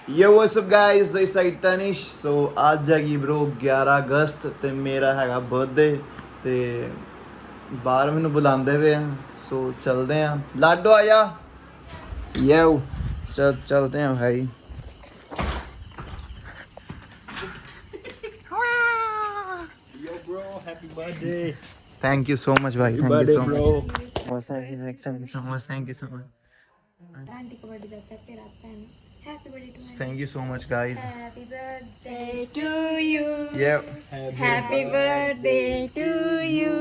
ये वो सब गाइस दिस साइड तनिश सो आज जागी ब्रो 11 अगस्त ਤੇ ਮੇਰਾ ਹੈਗਾ ਬਰਥਡੇ ਤੇ ਬਾਹਰ ਮੈਨੂੰ ਬੁਲਾਉਂਦੇ ਪਏ ਆ ਸੋ ਚਲਦੇ ਆ ਲਾਡੋ ਆਇਆ ਯੋ चलते हैं भाई Yo bro, happy birthday. Thank you so much भाई thank you so much thank you so much आंटी का बर्थडे रहता है फिर आता है ना happy birthday to thank you so much guys happy birthday to you ये happy birthday to you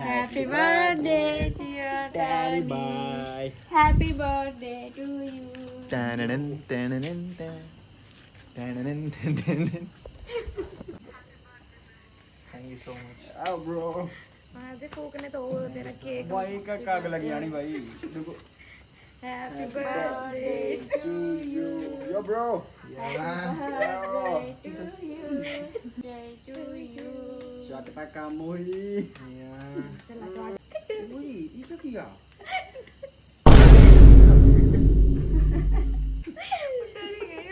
happy birthday dear daddy Bye. Happy birthday to you टननन टननन टननन टननन थैंक यू सो मच आओ bro. आज फूकने तो वो तेरा केक भाई का काग लग जानी भाई. देखो. Happy birthday To you. Yo bro. To you day to you Shakta kamui. Ui, itu dia.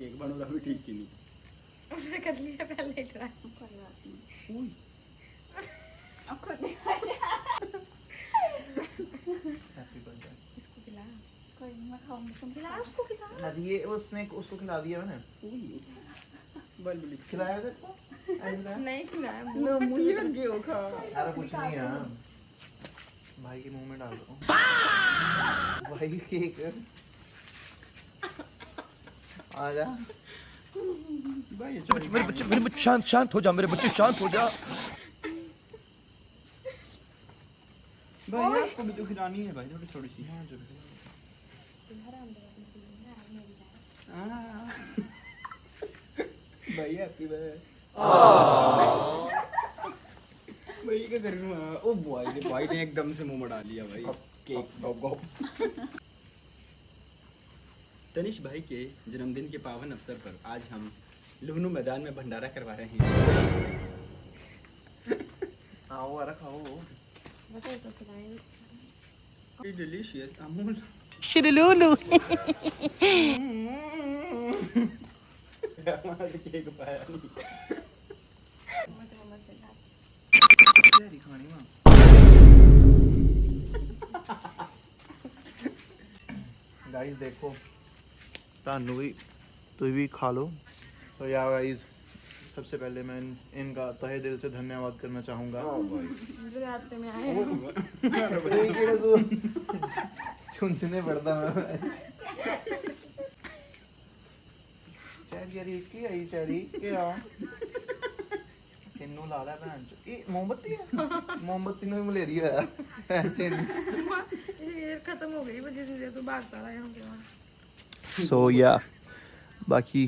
Cake बनोगा भी ठीक ही नहीं. उसने कर लिया पहले ट्राई Ui. अब खुद हैप्पी बर्थडे इसको खिला कोई मैं खाऊंगी तुम खिला उसको खिला खिला दिए उसने उसको खिला दिया मैंने Ui. बल बल. खिलाया तेरे को नहीं खिलाया ना मुझे लगे हो खा. अरे कुछ नहीं है भाई के मुंह में डाल दो भाई केक आजा भाई मेरे बच्चे शांत हो जा मेरे बच्चे शांत हो जा। भाई आपको भी तो खिलानी है भाई थोड़ी थोड़ी सी. भाई हैप्पी बर्थडे. भाई क्या कर रहा है? ओ भाई ने एकदम से मुंह में डाल लिया भाई. केक गप गप. तनिष भाई के जन्मदिन के पावन अवसर पर आज हम लुहनु मैदान में भंडारा करवा रहे हैं. आओ अरे खाओ बताओ तो खिलाएं डिलीशियस अमूल. शिरलूलू केक पाया नहीं. तेरी खानी मां गाइस देखो तानू भी तुम भी खा लो तो यार गाइस सबसे पहले मैं इनका तहे दिल से धन्यवाद करना चाहूँगा रात में आए चुनचुने पड़ता मैं चेरी की आई चेरी क्या तेनू ला ला भैन चो ये मोमबत्ती है मोमबत्ती ने मलेरिया है चेरी ये खत्म हो गई वजह से तू भागता रहा यहाँ पे सो या बाकी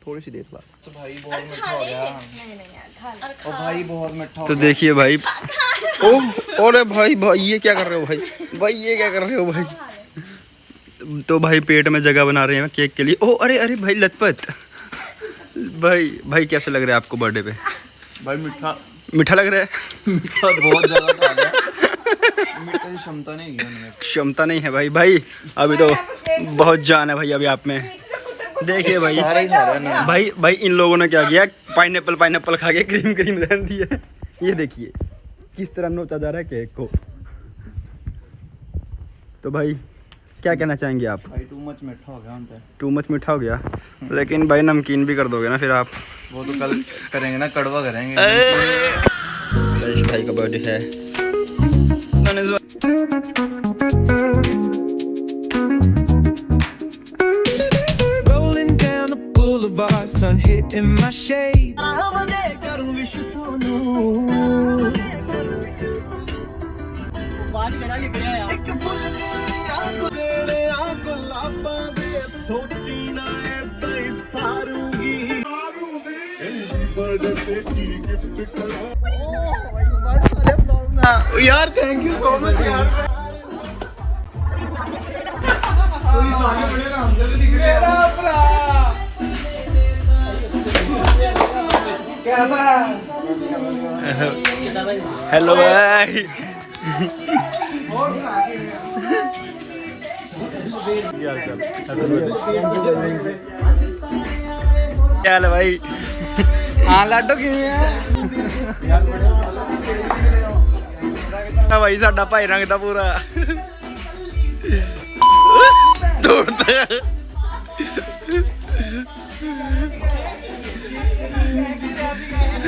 थोड़ी सी देर बाद तो भाई बहुत मीठा हो गया नहीं नहीं यार खा ले और भाई बहुत मीठा हो तो गया देखिए भाई. ओ अरे भाई ये क्या कर रहे हो भाई ये क्या कर रहे हो भाई. तो भाई पेट में जगह बना रहे हैं केक के लिए. ओ अरे भाई लतपत. भाई कैसा लग रहा है आपको बर्थडे पे? भाई मीठा मीठा लग रहा है. मीठा बहुत ज्यादा खा गया मीठे की क्षमता नहीं है उनमें क्षमता नहीं है भाई अभी तो बहुत जान है भाई अभी आप में. देखिए भाई सारे ही खा रहे हैं ना भाई इन लोगों ने क्या किया पाइनएप्पल खा के क्रीम रहन दी है. ये देखिए किस तरह नोचा जा रहा है केक को. तो भाई क्या कहना चाहेंगे आप? भाई टू मच मीठा हो गया उन पे टू मच मीठा हो गया. लेकिन भाई नमकीन भी कर दोगे ना फिर आप? वो तो कल करेंगे ना कड़वा करेंगे तनिष भाई का बर्थडे है. rolling down the boulevard sun hitting my shade यार थैंक यू सो मच यार मेरा भरा कैसा हेलो भाई. ਚੱਲ ਭਾਈ ਹਾਂ ਲਾਡੋ ਕਿਵੇਂ ਆ ਭਾਈ ਸਾਡਾ ਭਾਈ ਰੰਗ ਦਾ ਪੂਰਾ ਦੌੜਦਾ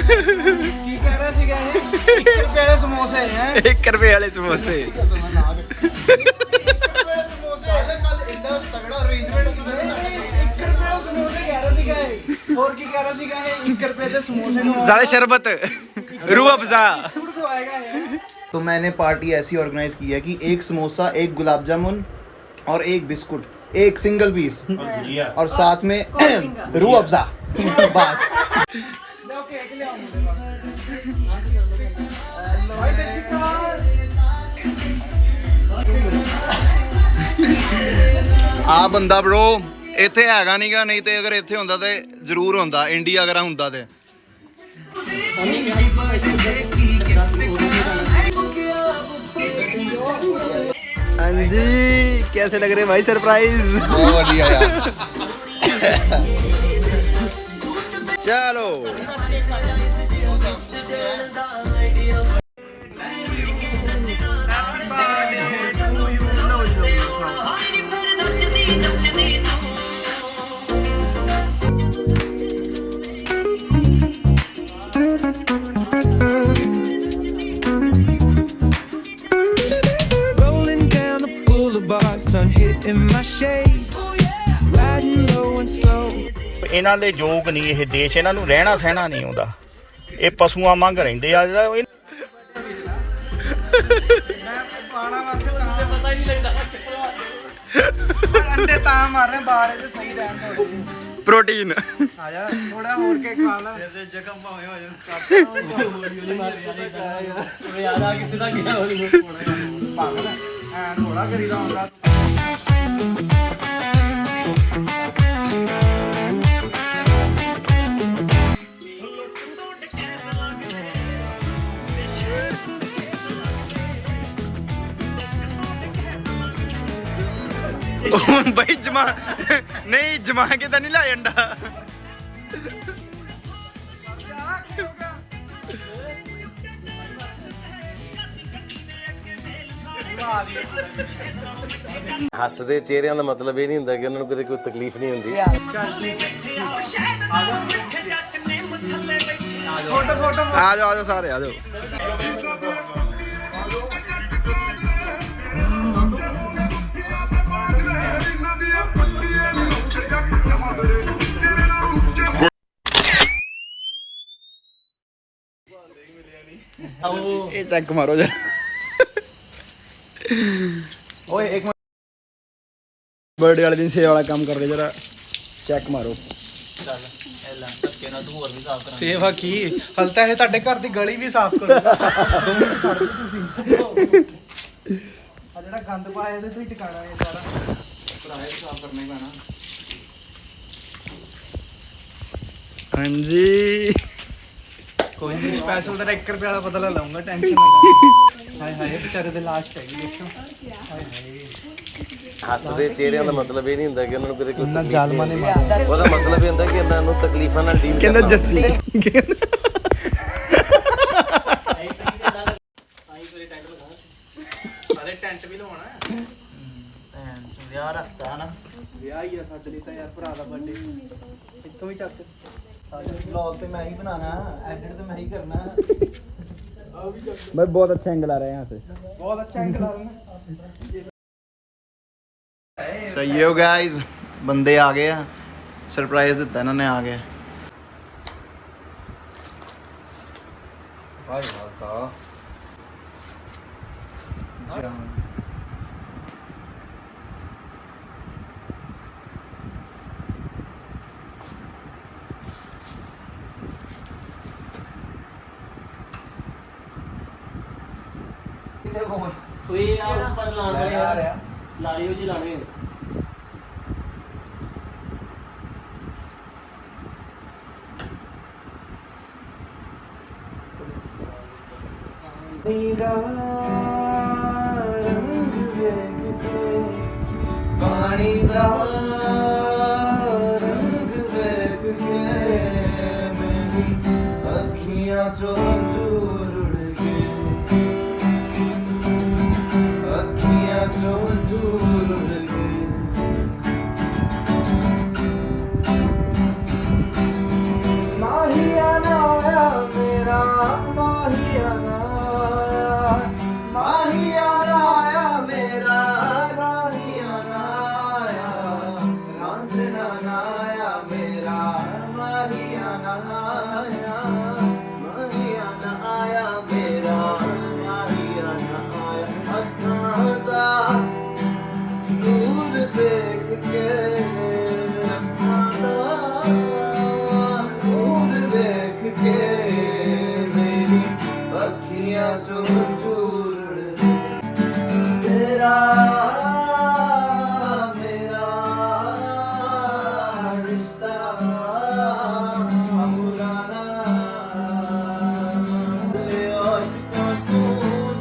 ਕੀ ਕਹਿ ਰਿਹਾ ਸੀਗਾ ਇਹ 1 ਰੁਪਏ ਵਾਲੇ ਸਮੋਸੇ ਹੈ 1 ਰੁਪਏ ਵਾਲੇ ਸਮੋਸੇ ਹੋਰ ਕੀ ਕਹਿ ਰਿਹਾ ਸੀਗਾ ਇਹ 1 ਰੁਪਏ ਦੇ ਸਮੋਸੇ ਨੂੰ साले शरबत रूह अफ़ज़ा तो मैंने पार्टी ऐसी ऑर्गेनाइज की है कि 1 समोसा 1 गुलाब जामुन और 1 बिस्कुट 1 सिंगल पीस और साथ में रूह अफ़ज़ा बस ਆ ਬੰਦਾ bro ਇੱਥੇ ਹੈਗਾ ਨਹੀਂਗਾ ਨਹੀਂ ਤੇ ਅਗਰ ਇੱਥੇ ਹੁੰਦਾ ਤੇ ਜ਼ਰੂਰ ਹੁੰਦਾ ਇੰਡੀਆ ਅਗਰ ਹੁੰਦਾ ਤੇ हाँ जी कैसे लग रहे भाई सरप्राइज बहुत बढ़िया यार चलो Rolling down the boulevard, sun hitting my shades. Riding low and slow. ਇਹਨਾਂ ਦੇ ਯੋਗ ਨਹੀਂ ਇਹ ਦੇਸ਼ ਇਹਨਾਂ ਨੂੰ ਰਹਿਣਾ ਸਹਿਣਾ ਨਹੀਂ ਆਉਂਦਾ ਇਹ ਪਸ਼ੂਆਂ ਵਾਂਗ ਰਹਿੰਦੇ ਆ ਜਿਹੜਾ ਪਾਣਾ ਵਾਸਤੇ ਤਾਂ ਪਤਾ ਹੀ ਨਹੀਂ ਲੱਗਦਾ ਅੰਡੇ ਤਾਂ ਮਾਰ ਰਹੇ ਬਾਹਰ ਤੇ ਸਹੀ ਰਹਿਣ ਥੋੜੀ ਪ੍ਰੋਟੀਨ ਆ ਜਾ ਥੋੜਾ ਹੋਰ ਕੇ ਖਾ ਲੈ ਵੈਸੇ ਜਗ੍ਹਾ ਭਾਵੇਂ ਹੋ ਜਾਣ ਯਾਰ ਆ ਕਿਸੇ ਦਾ ਗਿਆ ਹੋਲੀ ਪਾਗਲ ਐ ਥੋੜਾ ਕਰੀਦਾ ਹੁੰਦਾ भाई जमा नहीं जमा के तो नहीं ला अंडा ਹੱਸਦੇ ਚਿਹਰਿਆਂ ਦਾ ਮਤਲਬ ਇਹ ਨਹੀਂ ਹੁੰਦਾ ਕਿ ਉਹਨਾਂ ਨੂੰ ਕਦੇ ਕੋਈ ਤਕਲੀਫ ਨਹੀਂ ਹੁੰਦੀ आ जाओ सारे आ जाओ ये चेक मारो जरा ਓਏ ਇੱਕ ਮਿੰਟ बर्थडे वाले दिन सेव वाला काम कर रहे जरा चेक मारो ਚੱਲ ਐਲਾ ਧੱਕੇ ਨਾਲ ਤੂੰ ਹੋਰ ਵੀ ਸਾਫ਼ ਕਰਾਂ सेवा की ਹਲਤਾ ਇਹ ਤੁਹਾਡੇ ਘਰ ਦੀ ਗਲੀ ਵੀ ਸਾਫ਼ ਕਰੂਗਾ ਆ ਜਿਹੜਾ ਗੰਦ ਪਾਇਆ ਇਹਦੇ ਤੋਂ ਹੀ ਟਿਕਾਣਾ ਇਹ ਸਾਰਾ ਭਰਾ ਇਹ ਸਾਫ਼ ਕਰਨਾ ਹੀ ਪੈਣਾ हाँ जी ਕੋਈ ਨਹੀਂ ਸਪੈਸ਼ਲ ਤੇਰਾ 1 ਰੁਪਏ ਵਾਲਾ ਪਤਾ ਲਾਉਂਗਾ ਟੈਨਸ਼ਨ ਨਾ ਲੈ ਹਾਏ ਹਾਏ ਵਿਚਾਰੇ ਦੇ ਲਾਸ਼ ਪੈ ਗਈ ਦੇਖੋ ਹਾਏ ਹਾਏ ਹੱਸਦੇ ਚਿਹਰਿਆਂ ਦਾ ਮਤਲਬ ਇਹ ਨਹੀਂ ਹੁੰਦਾ ਕਿ ਉਹਨਾਂ ਨੂੰ ਕਦੇ ਕੋਈ ਉਹਨਾਂ ਤਕਲੀਫ ਜ਼ਾਲਮਾਂ ਨਹੀਂ ਨੇ ਹੁੰਦੀ ਮਾਰਿਆ ਉਹਦਾ ਮਤਲਬ ਇਹ ਹੁੰਦਾ ਕਿ ਇਹਨਾਂ ਨੂੰ ਤਕਲੀਫਾਂ ਨਾਲ ਡੀਲ कहना ਕਰਨਾ जस्सी ਸਾਰੇ ਟੈਂਟ ਵੀ ਲਵਾਉਣਾ ਵਿਆਹ ਰੱਖਤਾ ਨਾ ਵਿਆਹ ਹੀ ਆ ਸਾਡੇ ਲਈ ਤਾਂ ਯਾਰ ਭਰਾ ਦਾ ਬਰਥਡੇ ਇੱਥੋਂ ਵੀ ਚੱਕ ਸਾਡੇ ਵਲੌਗ ਤੇ ਮੈਂ ਹੀ ਬਣਾਣਾ ਐਡਿਟ ਤੇ ਮੈਂ ਹੀ ਕਰਨਾ भाई बहुत अच्छा एंगल आ रहा है यहाँ से ਬਹੁਤ ਅੱਛਾ ਐਂਗਲ ਆ ਰਿਹਾ सही है गाइस बंदे आ गए हैं सरप्राइज ਦਿੱਤਾ ਇਹਨਾਂ ਨੇ ਆ ਗਏ ਭਾਈ ਹਾਸਾ ਕੋਈ ਆ ਉੱਪਰ ਲਾਣ ਵਾਲੇ ਲਾੜੀਓ ਜੀ ਲਾਣੇ ਪਾਣੀ ਦਾ ਰੰਗ ਦੇਖ ਕੇ ਮੇਰੀ ਅੱਖੀਆਂ ਚੋਂ ਹੰਝੂ ਰੁੜ ਗਏ ਅੱਖੀਆਂ ਚੋਂ ਹੰਝੂ ਰੁੜ ਗਏ ਮਾਹੀਆ ਨਾ ਆਇਆ ਮੇਰਾ ਮਾਹੀਆ ਨਾ ਆਇਆ ਮਾਹੀਆ ਨਾ ਆਇਆ ਮੇਰਾ ਮਾਹੀਆ ਨਾ ਆਇਆ ਰਾਂਝਣਾ ਨਾ ਆਇਆ ਮੇਰਾ ਮਾਹੀਆ ਨਾ ਆਇਆ ਮਾਹੀਆ ਨਾ ਆਇਆ ਮੇਰਾ ਮਾਹੀਆ ਨਾ ਆਇਆ ਅੱਖਾਂ ਦਾ ਨੂਰ ਦੇਖ ਕੇ ਅੱਖਾਂ ਦਾ ਨੂਰ ਦੇਖ ਕੇ ਮੇਰੀ ਅੱਖੀਆਂ ਚੋਂ ਚੂਰ ਤੇਰਾ ਮੇਰਾ ਰਿਸ਼ਤਾ ਪੁਰਾਣਾ ਦਿਲ ਆਸ਼ਿਕਾਂ ਤੋਂ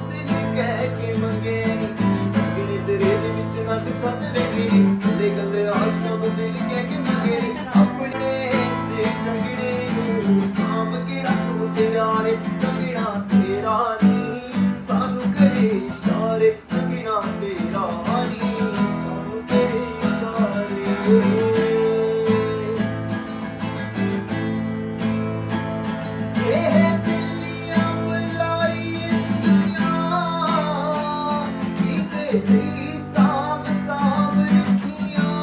ਦਿਲ ਕਹਿ ਕੇ ਮੰਗੇ ਨੀ ਤੇਰੇ ਦੇ ਵਿੱਚ ਨਾ ਕਿਸਾ ਤੇਰੇ ਗਈ ਤੇ ਗੱਲੇ ਆਸ਼ਿਕਾਂ ਤੋਂ ਦਿਲ ਕਹਿ ਕੇ ਮੰਗੇ ਨੀ ਆਪਣੇ ਸੇ ਕੰਗੜੇ ਨੂੰ ਸਾਂਭ ਕੇ ਰੱਖੋ ਤੇ ਯਾਰੇ ਕੰਗਣਾ ਤੇਰਾ ਨੀ ਸਾਨੂੰ ਕਰੇ ਇਸ਼ਾਰੇ ਕੰਗਣਾ ਤੇਰਾ ਨੀ ਸਾਨੂੰ ਕਰੇ ਇਸ਼ਾਰੇ ਇਹ ਦਿੱਲੀਆਂ ਬੁਲਾਈ ਦੁਨੀਆ ਕਿਤੇ ਦੀ ਸਾਂਭ ਸਾਂਭ ਰੱਖੀਆਂ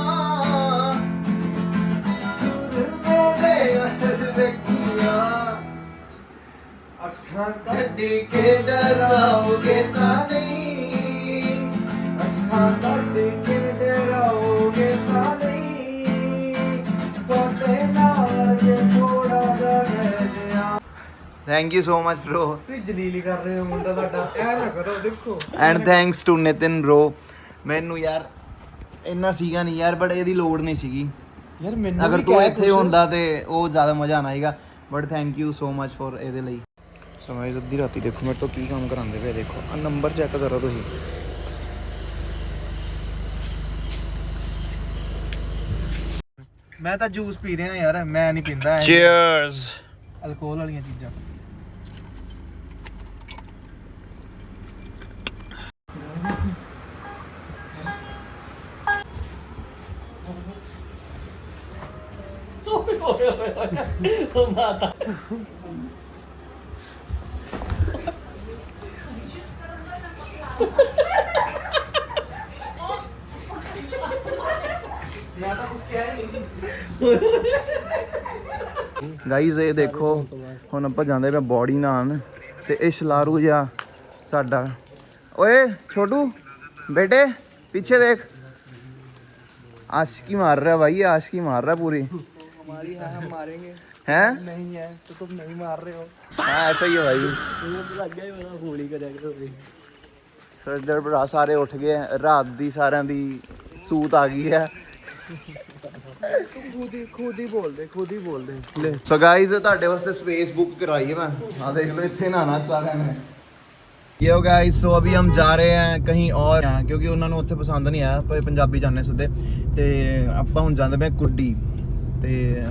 ਸੁਰ ਮੋੜੇ ਰੱਖੀਆਂ ਅੱਖਾਂ ਕੱਢ ਕੇ ਡਰਾਓਗੇ ਤਾਂ ਨਹੀਂ ਅੱਖਾਂ ਕੱਢ ਕੇ ਡਰਾਓਗੇ ਤਾਂ ਨਹੀਂ ਤੁਹਾਡੇ ਨਾਲ ਜੇ ਥੋੜਾ ਜਿਹਾ ਰਹਿ ਗਿਆ thank you so much bro ਤੁਸੀਂ ਜਲੀਲ ਕਰ ਰਹੇ ਹੋ ਮੁੰਡਾ ਤੁਹਾਡਾ ਐ ਨਾ ਕਰੋ ਦੇਖੋ and thanks to Nitin bro ਮੈਨੂੰ ਯਾਰ ਇੰਨਾ ਸੀਗਾ ਨਹੀਂ ਯਾਰ ਬਟ ਇਹਦੀ ਲੋੜ ਨਹੀਂ ਸੀਗੀ ਯਾਰ ਮੈਨੂੰ ਅਗਰ ਤੂੰ ਇੱਥੇ ਹੁੰਦਾ ਤੇ ਉਹ ਜ਼ਿਆਦਾ ਮਜ਼ਾ ਆਣਾ ਸੀਗਾ but thank you so much for ਇਹਦੇ ਲਈ ਸਮਝ ਅੱਧੀ ਰਾਤੀ ਦੇਖੋ ਮੇਰੇ ਤੋਂ ਕੀ ਕੰਮ ਕਰਾਉਂਦੇ ਪਏ ਦੇਖੋ ਆ ਨੰਬਰ ਚੈੱਕ ਕਰੋ ਤੁਸੀਂ ਮੈਂ ਤਾਂ ਜੂਸ ਪੀ ਰਿਹਾ ਯਾਰ ਮੈਂ ਨਹੀਂ ਪੀਂਦਾ चीयर्स ਅਲਕੋਹਲ ਵਾਲੀਆਂ ਚੀਜ਼ਾਂ ਉਹ ਮਾਤਾ ਗਾਈਜ਼ ਇਹ ਦੇਖੋ ਹੁਣ ਆਪਾਂ ਜਾਂਦੇ ਪਏ ਬੋਡੀ ਨਾਨ ਤੇ ਇਹ ਸ਼ਲਾਰੂ ਜਿਹਾ ਸਾਡਾ ਓਏ ਛੋਟੂ ਬੇਟੇ ਪਿੱਛੇ ਦੇਖ आशिकी मार रहा है भाई आशिकी मार रहा है पूरी हमारी है हम मारेंगे हैं नहीं है तो तुम नहीं मार रहे हो हाँ ऐसा ही है भाई ਲੱਗ ਗਿਆ ਮੇਰਾ ਹੋਲੀ ਕਰਿਆ ਕਰੋ ਫਿਰ ਇੱਧਰ ਭਰਾ ਸਾਰੇ ਉੱਠ ਗਏ ਰਾਤ ਦੀ ਸਾਰਿਆਂ ਦੀ ਸੂਤ ਆ ਗਈ ਹੈ तुम खुद ही बोल दे ਸੋ ਗਾਈਜ਼ ਤੁਹਾਡੇ ਵਾਸਤੇ ਸਪੇਸ ਬੁੱਕ ਕਰਾਈ ਹੈ ਮੈਂ ਆ ਦੇਖ ਲਓ ਇੱਥੇ ਨਹਾਣਾ ਸਾਰਿਆਂ ਨੇ यो गाइस सो अभी हम जा रहे हैं कहीं और क्योंकि उन्होंने उत्थे पसंद नहीं आया पर पंजाबी जाने सिद्धे ते ਆਪਾਂ ਹੁਣ ਜਾਂਦੇ ਪਏ ਕੁੱਡੀ ਤੇ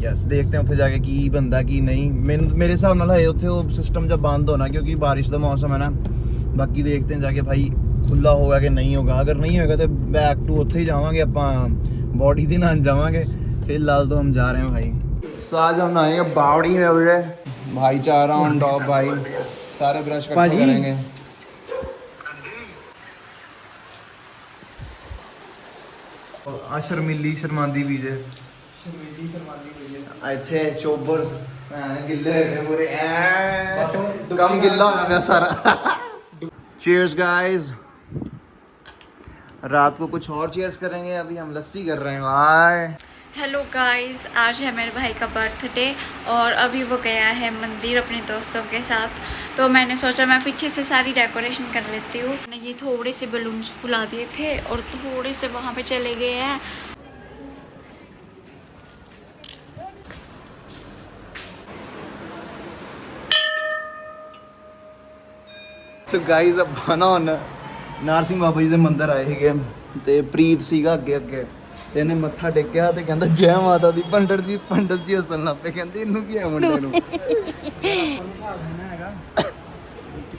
ਯਸ ਦੇਖਦੇ ਹਾਂ ਉੱਥੇ ਜਾ ਕੇ ਕੀ ਬੰਦਾ ਕੀ ਨਹੀਂ ਮੇਰੇ ਹਿਸਾਬ ਨਾਲ ਹੈ ਉੱਥੇ ਉਹ ਸਿਸਟਮ ਜਾਂ ਬੰਦ ਹੋਣਾ क्योंकि बारिश ਦਾ ਮੌਸਮ ਹੈ ਨਾ ਬਾਕੀ ਦੇਖਦੇ ਹਾਂ ਜਾ ਕੇ ਭਾਈ ਖੁੱਲਾ ਹੋਗਾ ਕਿ ਨਹੀਂ ਹੋਗਾ अगर नहीं होगा तो बैक टू ਉੱਥੇ ਹੀ ਜਾਵਾਂਗੇ ਆਪਾਂ बॉडी ਦੇ ਨਾਲ ਜਾਵਾਂਗੇ फिलहाल तो हम जा रहे हैं भाई सो आज हम नहाएंगे बावड़ी में उड़े भाईचारा ऑन टॉप भाई सारे ब्रश इकट्ठे करेंगे आ शर्मांदी भी जे ਇੱਥੇ ਚੋਬਰਸ ਗਿੱਲੇ ਹੋਏ ਪੂਰੇ ਕੰਮ ਗਿੱਲਾ ਹੋ ਗਿਆ ਸਾਰਾ चीयर्स गाइस रात को कुछ और चीयर्स करेंगे अभी हम लस्सी कर रहे हैं भाई हेलो गाइस आज है मेरे भाई का बर्थडे और अभी वो गया है मंदिर अपने दोस्तों के साथ तो मैंने सोचा मैं पीछे से सारी डेकोरेशन कर लेती हूँ मैंने ये थोड़े से बलून्स फुला दिए थे और थोड़े से वहाँ पे चले गए हैं तो गाइस अब बना ਹੁਣ ਨਾਰਸਿੰਘ ਬਾਬਾ ਜੀ ਦੇ ਮੰਦਿਰ ਆਏ ਸੀਗੇ ਤੇ ਪ੍ਰੀਤ ਸੀਗਾ ਅੱਗੇ ਅੱਗੇ ਤੇ ਇਹਨੇ ਮੱਥਾ ਟੇਕਿਆ ਤੇ ਕਹਿੰਦਾ ਜੈ ਮਾਤਾ ਦੀ। ਪੰਡਤ ਜੀ ਹੱਸਣ ਲੱਗ ਪਏ, ਕਹਿੰਦੇ ਇਹਨੂੰ ਕੀ ਹੈ ਮੁੰਡੇ ਨੂੰ।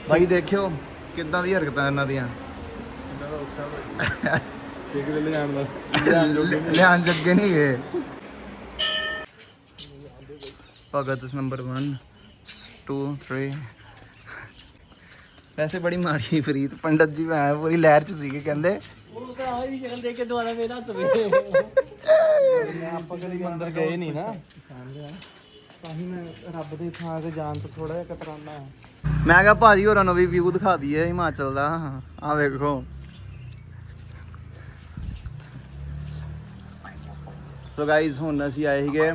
ਭਾਈ ਦੇਖਿਓ ਕਿੱਦਾਂ ਦੀ ਹਰਕਤਾਂ ਇਹਨਾਂ ਦੀਆਂ। ਲਿਆਣ ਜੱਗੇ ਨਹੀਂ ਗਏ। ਭਗਤ ਨੰਬਰ 1 2 3 ਵੈਸੇ ਬੜੀ ਮਾੜੀ ਫਰੀਦ। ਪੰਡਤ ਜੀ ਮੈਂ ਪੂਰੀ ਲਹਿਰ ਚ ਸੀਗੇ, ਕਹਿੰਦੇ ਉਹ ਭਰਾ ਦੀ ਸ਼ਕਲ ਦੇਖ ਕੇ ਦੁਬਾਰਾ ਫੇਰ ਹੱਸ ਪਏ। ਆਪਾਂ ਕਦੀ ਮੰਦਰ ਗਏ ਨਹੀਂ ਨਾ, ਤਾਂ ਹੀ ਮੈਂ ਰੱਬ ਦੇ ਥਾਂ ਤੇ ਜਾਣ ਤੋਂ ਥੋੜਾ ਜਿਹਾ ਕਤਰਾਨਾ ਹੈ। ਮੈਂ ਕਿਹਾ ਭਾਜੀ ਹੋਰਾਂ ਨੂੰ ਵੀ ਵਿਊ ਦਿਖਾ ਦਈਏ ਹਿਮਾਚਲ ਦਾ। ਆ ਵੇਖੋ। ਸੋ ਗਾਇਜ਼ ਹੁਣ ਅਸੀਂ ਆਏ ਸੀਗੇ,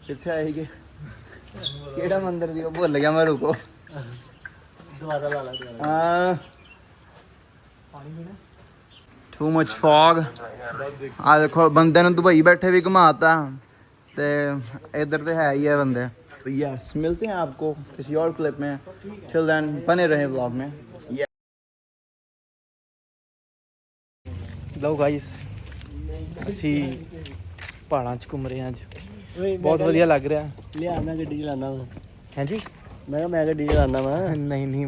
ਕਿੱਥੇ ਆਏ ਸੀਗੇ, ਕਿਹੜਾ ਮੰਦਿਰ ਸੀ ਉਹ ਭੁੱਲ ਗਿਆ ਮੈਂ, ਰੁਕੋ। ਦੁਬਾਰਾ ਲਾ ਲਾ ਦੁਬਾਰਾ। Too much fog. ਆ ਦੇਖੋ ਬੰਦੇ ਨੂੰ ਦੁਬਈ ਬੈਠੇ ਵੀ ਘੁਮਾਤਾ ਤੇ इधर तो है ही है बंदे। तो यस मिलते हैं आपको किसी और क्लिप में। टिल देन बने रहे व्लॉग में। ਲਓ ਗਾਇਸ ਅਸੀਂ ਪਹਾੜਾਂ 'ਚ ਘੁੰਮ ਰਹੇ ਹਾਂ ਅੱਜ, ਬਹੁਤ ਵਧੀਆ ਲੱਗ ਰਿਹਾ। ਲਿਆ ਮੈਂ ਗੱਡੀ ਚਲਾਉਂਦਾ ਵਾ। ਹਾਂਜੀ ਮੈਂ ਕਿਹਾ ਮੈਂ ਗੱਡੀ ਚਲਾਉਂਦਾ ਵਾ। ਨਹੀਂ ਨਹੀਂ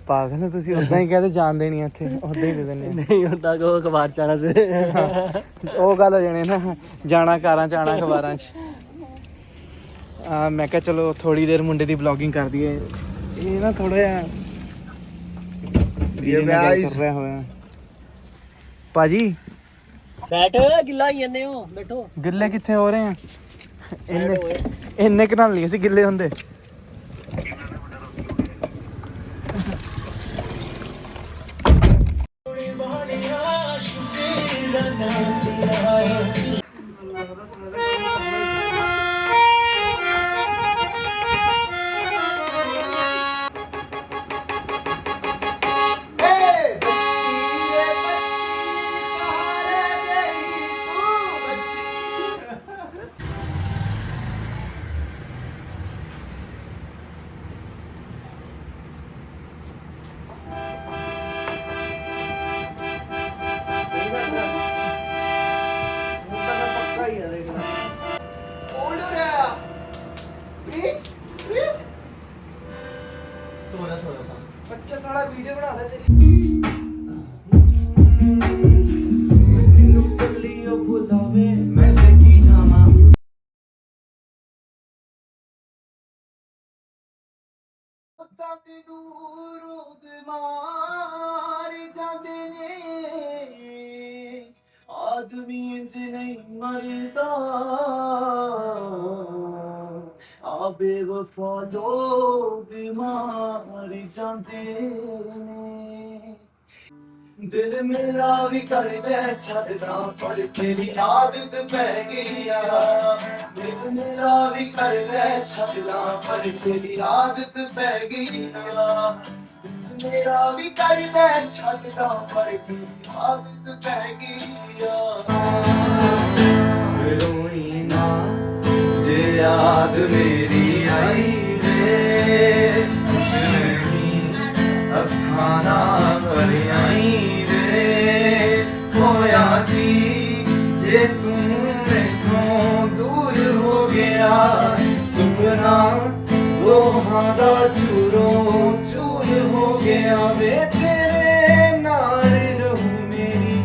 ਪਾਗਲ ਹੋ ਤੁਸੀਂ, ਉਦਾਂ ਹੀ ਕਹਦੇ ਜਾਣ ਦੇਣੀ ਆ ਇੱਥੇ, ਉਦਾਂ ਹੀ ਦੇ ਦਿੰਦੇ ਨਹੀਂ ਹੁੰਦਾ ਕੋ ਅਖਬਾਰ ਚ ਆਣਾ ਸੀ। ਆ। ਉਹ ਗੱਲ ਹੋ ਜਾਣੀ ਨਾ, ਜਾਣਾ ਕਾਰਾਂ 'ਚ ਆਣਾ ਅਖਬਾਰਾਂ 'ਚ। ਮੈਂ ਕਿਹਾ ਚਲੋ ਥੋੜੀ ਦੇਰ ਮੁੰਡੇ ਦੀ ਵਲੌਗਿੰਗ ਕਰ ਦਈਏ। ਇਹ ਨਾ ਥੋੜਾ ਜਿਹਾ ਕਰ ਰਿਹਾ ਹੋਇਆ। ਭਾਜੀ ਬੈਠ, ਗਿੱਲਾ ਹੀ ਜਾਂਦੇ ਹੋ, ਬੈਠੋ। ਗਿੱਲੇ ਕਿੱਥੇ ਹੋ ਰਹੇ ਆ? ਇੰਨੇ ਕੁ ਨਾਲ ਨਹੀਂ ਅਸੀਂ ਗਿੱਲੇ ਹੁੰਦੇ। बच्चा सारा वीडियो बना रहा तेरी। आदमी इंज नहीं मरदा आ बेवफा लोग मार जाते ने। दिल मेरा भी कर दे छड़ना पर तेरी आदत पै गई। दिल मेरा भी कर दे छड़ना पर तेरी आदत पै गई। मेरा भी कर दे छड़ना पर तेरी आदत पै गई। रोई ना जे याद मेरी आई रे, कुछ नहीं अखां ना भर आई रे। होया की जे तू मैथों दूर हो गया, सुपना लोहां दा चूरों चूर हो गया। वे तेरे नाल रहूं मेरी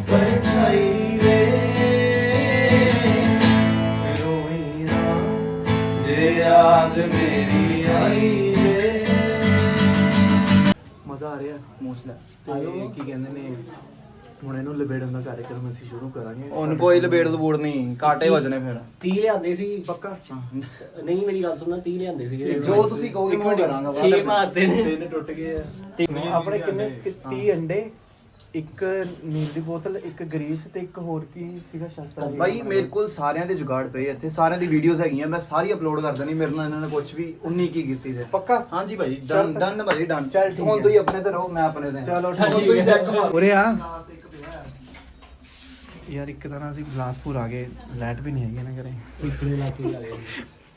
परछाई रे। रोई ना जे याद मेरी आई रे। ਮਜ਼ਾ ਆ ਰਿਹਾ ਮੋਸਟਲੀ। ਤੇ ਕੀ ਕਹਿੰਦੇ ਨੇ, ਹੁਣ ਇਹਨੂੰ ਲਬੇੜਨ ਦਾ ਕਾਰਜਕ੍ਰਮ ਅਸੀਂ ਸ਼ੁਰੂ ਕਰਾਂਗੇ। ਉਹਨੂੰ ਕੋਈ ਲਬੇੜ ਲਬੂੜ ਨਹੀਂ, ਕਾਟੇ ਵੱਜਣੇ ਫਿਰ 30 ਲਿਆਂਦੇ ਸੀ। ਪੱਕਾ ਨਹੀਂ ਮੇਰੀ ਗੱਲ ਸੁਣਨਾ, 30 ਲਿਆਂਦੇ ਸੀਗੇ। ਜੋ ਤੁਸੀਂ ਕਹੋਗੇ ਮੈਂ ਕਰਾਂਗਾ। 6 ਮਾਰਦੇ ਨੇ। ਤਿੰਨ ਟੁੱਟ ਗਏ ਆ ਆਪਣੇ। ਕਿੰਨੇ 30 ਅੰਡੇ, ਇੱਕ ਨੀਲ ਦੀ ਬੋਤਲ, ਇੱਕ ਗਰੀਸ ਤੇ ਇੱਕ ਹੋਰ ਕੀ ਸੀਗਾ ਸ਼ਸਤਰ। ਭਾਈ ਮੇਰੇ ਕੋਲ ਸਾਰਿਆਂ ਦੇ ਜੁਗਾੜ ਪਏ ਇੱਥੇ, ਸਾਰਿਆਂ ਦੀ ਵੀਡੀਓਜ਼ ਹੈਗੀਆਂ, ਮੈਂ ਸਾਰੀ ਅਪਲੋਡ ਕਰ ਦੇਣੀ। ਮੇਰੇ ਨਾਲ ਇਹਨਾਂ ਨੇ ਕੁਝ ਵੀ 19 ਕੀ ਕੀਤੀ ਤੇ ਪੱਕਾ। ਹਾਂਜੀ ਭਾਈ ਡਨ ਡਨ ਭਾਈ ਡਨ। ਚੱਲ ਠੀਕ ਹੁਣ ਹੈ। ਤੁਸੀਂ ਆਪਣੇ ਤੇ ਰਹੋ, ਮੈਂ ਆਪਣੇ ਤੇ। ਚਲੋ ਹੁਣ ਤੁਸੀਂ ਚੈੱਕ ਮਾਰੋ। ਉਰੇ ਆ ਯਾਰ, ਇੱਕ ਤਰ੍ਹਾਂ ਅਸੀਂ ਬਿਲਾਸਪੁਰ ਆ ਗਏ, ਲਾਈਟ ਵੀ ਨਹੀਂ ਹੈਗੀ ਨਾ ਘਰੇ। ਪਿਛੜੇ ਇਲਾਕੇ ਆ ਗਏ।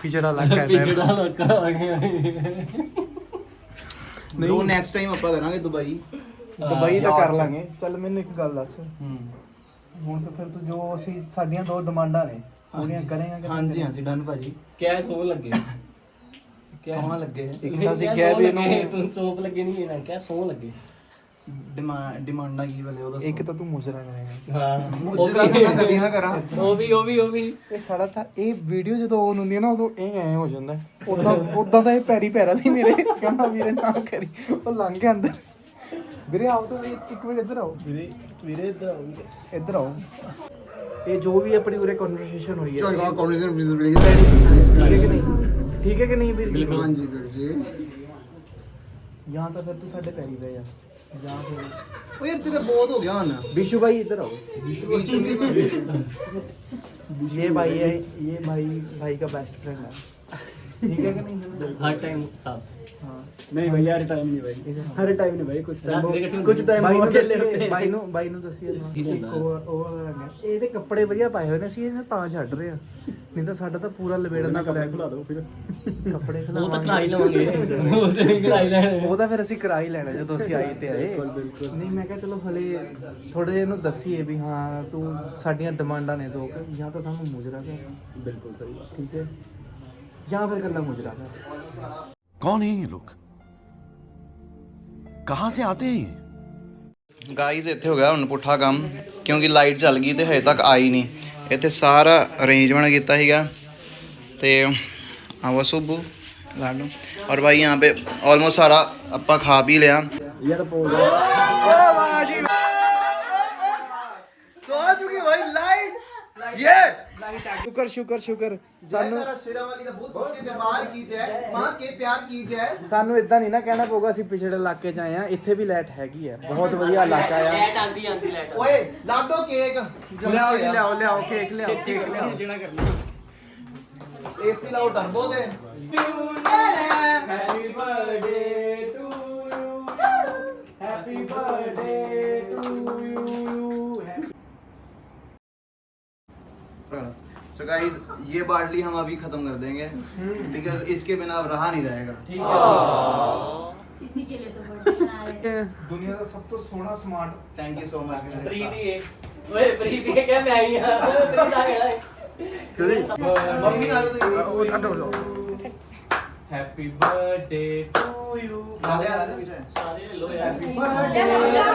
ਪਿਛੜਾ ਇਲਾਕਾ ਹੈ। ਪਿਛੜਾ ਇਲਾਕਾ ਆ ਗਿਆ। ਨਹੀਂ ਨੈਕਸਟ ਟਾਈਮ ਆਪਾਂ ਕਰਾਂਗੇ ਦੁਬਈ। ਦੁਬਈ ਤਾਂ ਕਰ ਲਾਂਗੇ। ਚੱਲ ਮੈਨੂੰ ਇੱਕ ਗੱਲ ਦੱਸ, ਹੂੰ ਹੁਣ ਤਾਂ ਫਿਰ ਤੂੰ ਜੋ ਅਸੀਂ ਸਾਡੀਆਂ 2 ਡਿਮਾਂਡਾਂ ਨੇ ਉਹਨੀਆਂ ਕਰੇਗਾ ਕਿ ਹਾਂਜੀ ਹਾਂਜੀ ਡਨ ਭਾਜੀ। ਕਿਆ ਸੌ ਲੱਗੇ ਸੋਹਣਾ ਲੱਗੇ ਇੱਕ ਤਾਂ ਅਸੀਂ ਕਿਹਾ ਵੀ ਇਹਨੂੰ ਤੂੰ ਸੌਂਪ ਲੱਗੇ ਨਹੀਂ ਨਾ ਕਿਆ ਸੌ ਲੱਗੇ ਡਿਮਾਂਡਾਂ ਕੀ ਬਲੇ ਉਹ ਦੱਸੋ। ਇੱਕ ਤਾਂ ਤੂੰ ਮੁਜਰਾ ਕਰੇਗਾ। ਹਾਂ ਮੁਝੇ ਮੈਂ ਕਦੀਆਂ ਕਰਾਂ। ਉਹ ਵੀ ਇਹ ਸਾਡਾ ਤਾਂ ਇਹ ਵੀਡੀਓ ਜਦੋਂ ਔਨ ਹੁੰਦੀ ਹੈ ਨਾ ਉਦੋਂ ਇਹ ਐ ਹੋ ਜਾਂਦਾ। ਉਦਾਂ ਤਾਂ ਇਹ ਪੈਰੀ ਪੈਰਾ ਸੀ ਮੇਰੇ, ਕਹਿੰਦਾ ਵੀਰੇ ਨਾ ਕਰੀ, ਉਹ ਲੰਘ ਗਿਆ ਅੰਦਰ। ਵੀਰੇ ਆਓ ਤਾਂ ਇੱਕ ਮਿੰਟ ਇੱਧਰ ਆਓ। ਵੀਰੇ ਇੱਧਰ ਆਓ। ਇਹ ਜੋ ਵੀ ਆਪਣੀ ਉਰੇ ਕਨਵਰਸੇਸ਼ਨ ਹੋਈ ਹੈ, ਚਲੋ ਕਨਵਰਸੇਸ਼ਨ ਪਲੀਜ਼ ਠੀਕ ਹੈ ਕਿ ਨਹੀਂ? ਠੀਕ ਹੈ ਕਿ ਨਹੀਂ ਵੀਰ? ਬਿਲਕੁਲ ਹਾਂਜੀ ਵੀਰ ਜੀ। ਜਾਂ ਤਾਂ ਫਿਰ ਤੂੰ ਸਾਡੇ ਪੈਰੀ ਪੈ ਜਾ, ਜਾਂ ਫਿਰ ਉਹ ਯਾਰ ਤੇਰਾ ਬਹੁਤ ਹੋ ਗਿਆ ਹੁਣ। विशु भाई इधर आओ। ये भाई है, ये भाई का बेस्ट फ्रेंड है, ठीक है कि नहीं? हर टाइम साथ हाँ नहीं भैया हर टाइम नहीं भाई, हर टाइम नहीं भाई, कुछ कुछ टाइम भाई वो ਨੂੰ अकेले ਦੱਸੀਏ, होते हैं। ਬਾਈ ਨੂੰ ਦੱਸੀਏ ਕੀ ਇੱਕ ਲੈਂਦਾ? ਉਹ ਇਹਦੇ ਕੱਪੜੇ ਵਧੀਆ ਪਾਏ ਹੋਏ ਨੇ, ਅਸੀਂ ਇਹਨਾਂ ਤਾਂ ਛੱਡ ਰਹੇ ਆ, ਨਹੀਂ ਤਾਂ ਸਾਡਾ ਤਾਂ ਪੂਰਾ ਲਵੇੜਨ ਦਾ कपड़े खुला दो फिर। ਕੱਪੜੇ ਉਹ ਤਾਂ ਖਿਲਾਵਾਂਗੇ। ਕਢਾਈ ਲਵਾਂਗੇ ਉਹ ਤੇ ਨਹੀਂ ਕਢਾਈ ਲੈਣੇ ਉਹ ਤਾਂ ਫਿਰ ਅਸੀਂ ਕਰਾ ਹੀ ਲੈਣਾ ਜਦੋਂ ਅਸੀਂ ਆਏ ਤੇ ਆਏ। ਨਹੀਂ ਮੈਂ ਕਿਹਾ ਚਲੋ ਹਲੇ ਥੋੜੇ ਜਿਹੇ ਇਹਨੂੰ ਦੱਸੀਏ ਵੀ ਹਾਂ ਤੂੰ ਸਾਡੀਆਂ ਡਿਮਾਂਡਾਂ ਨੇ 2, ਜਾਂ ਤਾਂ ਸਾਨੂੰ ਮੁਜਰਾ ਕਰ, बिल्कुल सही बात। ਠੀਕ ਹੈ, ਜਾਂ ਫਿਰ ਕੱਲਾ ਮੁਜਰਾ ਕਰ। कौन है ये लोग, कहाँ से आते हैं ये? ਗਾਈਜ਼ ਇੱਥੇ ਹੋ ਗਿਆ ਹੁਣ ਪੁੱਠਾ ਕੰਮ, ਕਿਉਂਕਿ ਲਾਈਟ ਚੱਲ ਗਈ ਤੇ ਹਜੇ ਤੱਕ ਆਈ ਨਹੀਂ। ਇੱਥੇ ਸਾਰਾ ਅਰੇਂਜਮੈਂਟ ਕੀਤਾ ਸੀਗਾ ਤੇ ਆਵਾ ਸੁਬੂ ਲਾਡੂ ਔਰ ਭਾਈ यहाँ पे ऑलमोस्ट सारा ਆਪਾਂ ਖਾ ਪੀ ਲਿਆ। ਸੋ ਆ ਚੁੱਕੀ ਭਾਈ ਲਾਈਟ। ਸ਼ੁਕਰ ਸਾਨੂੰ ਸ਼ੇਰਾਂ ਵਾਲੀ ਦਾ ਬਹੁਤ ਸੱਚੇ ਤੇ ਮਾਰ ਕੀ ਜੈ ਮਾਂ ਕੇ ਪਿਆਰ ਕੀ ਜੈ। ਸਾਨੂੰ ਇਦਾਂ ਨਹੀਂ ਨਾ ਕਹਿਣਾ ਪਊਗਾ, ਅਸੀਂ ਪਿਛੜੇ ਇਲਾਕੇ 'ਚ ਆਏ ਆ, ਇੱਥੇ ਵੀ ਲਾਈਟ ਹੈਗੀ ਆ, ਬਹੁਤ ਵਧੀਆ ਇਲਾਕਾ ਆ। ਲੈਟ ਆਂਦੀ ਲੈਟ ਓਏ ਲਾਡੋ ਕੇਕ ਲਿਆਓ ਜੀ, ਲਿਆਓ ਕੇਕ ਲਿਆਓ, ਕੇਕ ਲਿਆਓ। ਏਸੀ ਲਾਓ ਟਰਬੋ ਦੇ। Happy birthday to you, happy birthday to you. So guys ये बाटली हम अभी खत्म कर देंगे बिकॉज इसके बिना अब रहा नहीं जाएगा। इसी के लिए तो बर्थडे मना रहे हैं। ਦੁਨੀਆ ਦਾ ਸਭ ਤੋਂ ਸੋਹਣਾ smart. Thank you so much. Preeti ਹੈ ਓਏ ਪ੍ਰੀਤੀ ਹੈ ਕਿਆ ਮੈਂ ਆਈ ਆ ਪ੍ਰੀਤ ਆ ਗਿਆ मम्मी आ गई तो ਹੈਪੀ ਬਰਥਡੇ ਟੂ ਯੂ। पीछे ਸਾਰੇ ਲੈ ਲੋ ਯਾਰ ਹੈਪੀ ਬਰਥਡੇ,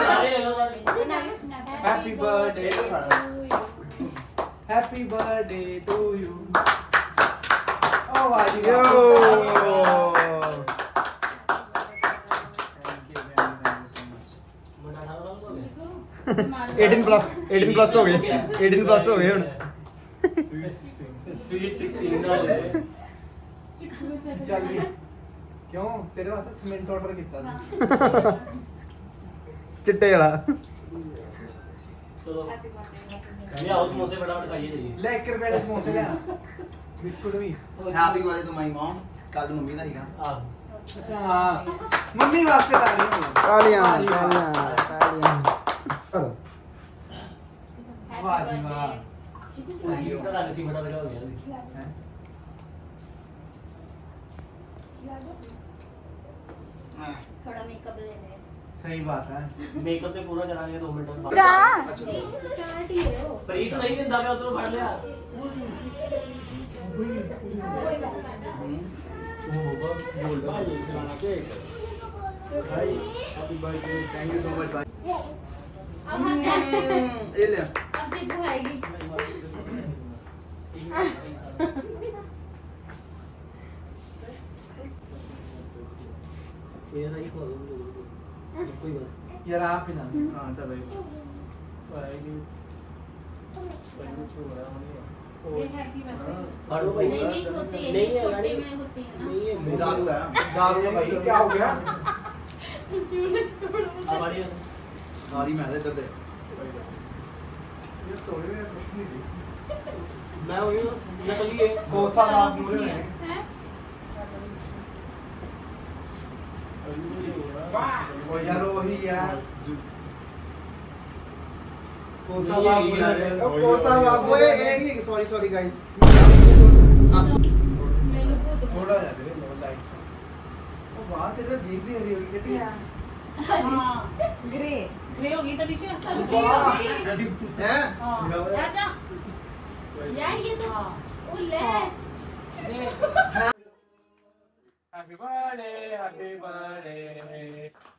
ਸਾਰੇ ਲੈ ਲੋ happy birthday, happy birthday to you. ਓ ਵਾਹ ਜੀ ਵਾਹ। 18 प्लस हो गए 18 प्लस हो गए ਹੁਣ। ਸਵੀਟ 16 ਨਾਲ ਚੱਲ ਵੀ ਕਿਉਂ ਤੇਰੇ ਵਾਸਤੇ ਸਿਮੈਂਟ ਆਰਡਰ ਕੀਤਾ ਸੀ, ਚਿੱਟੇ ਵਾਲਾ। ਚਲੋ ਇਹ ਆਓ ਸਮੋਸੇ ਫਟਾਫਟ ਖਾਈਏ ਜਾਈਏ ਲੈ 1 ਰੁਪਏ ਦੇ ਸਮੋਸੇ ਲਿਆ, ਬਿਸਕੁਟ ਵੀ। Happy birthday to my mom. ਕੱਲ ਮੰਮੀ ਦਾ ਹੀਗਾ। ਆਹ ਅੱਛਾ ਹਾਂ, ਮੰਮੀ ਵਾਸਤੇ ਤਾਲੀਆਂ ਵਾਹ ਜੀ ਵਾਹ। ਜੀ ਉਹਦਾ ਰੰਗ ਸੀ ਬੜਾ ਲਗਾ ਹੋ ਗਿਆ थोड़ा मेकअप ले ले। ਸਹੀ ਬਾਤ ਹੈ। ਮੇਕਅਪ ਤੇ ਪੂਰਾ ਕਰਾਂਗੇ 2 ਮਿੰਟ ਬਾਅਦ स्टार्ट ही है वो। ਪ੍ਰੀਤ ਨਹੀਂ ਦਿੰਦਾ ਮੈਂ ਉਧਰੋਂ ਫੜ ਲਿਆ थैंक यू सो मच भाई। अब हंस ये ले अब देखो आएगी। ਇਹ ਨਹੀਂ ਕੋਈ ਬਸ ਯਾਰ ਆਪ ਹੀ ਨਾ हां चलो ਫੜੋ ਭਾਈ नहीं नहीं होती है, नहीं है छोटी गाड़ी में होती है ना। नहीं है दारू है दारू भाई क्या हो गया? हमारी सारी मैं दे कर दे। ये थोड़े में कुछ नहीं थी। मैं वही नकली है कोसा आप मुझे नहीं ओ यार वही यार कोसा बाप बुला रहे हैं। ओ कोसा बाप ओए ए नहीं सॉरी गाइस। मैंने खुद थोड़ा जा रे लो लाइट से। ओ वाह तेरा जीभ भी हरी हुई कितनी है। ग्रे ग्रे हो गई तनिषा हैं चाचा यार ये तो वो ले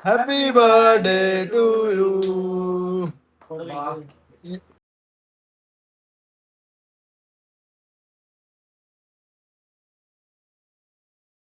हैप्पी बर्थडे टू यू थोड़ा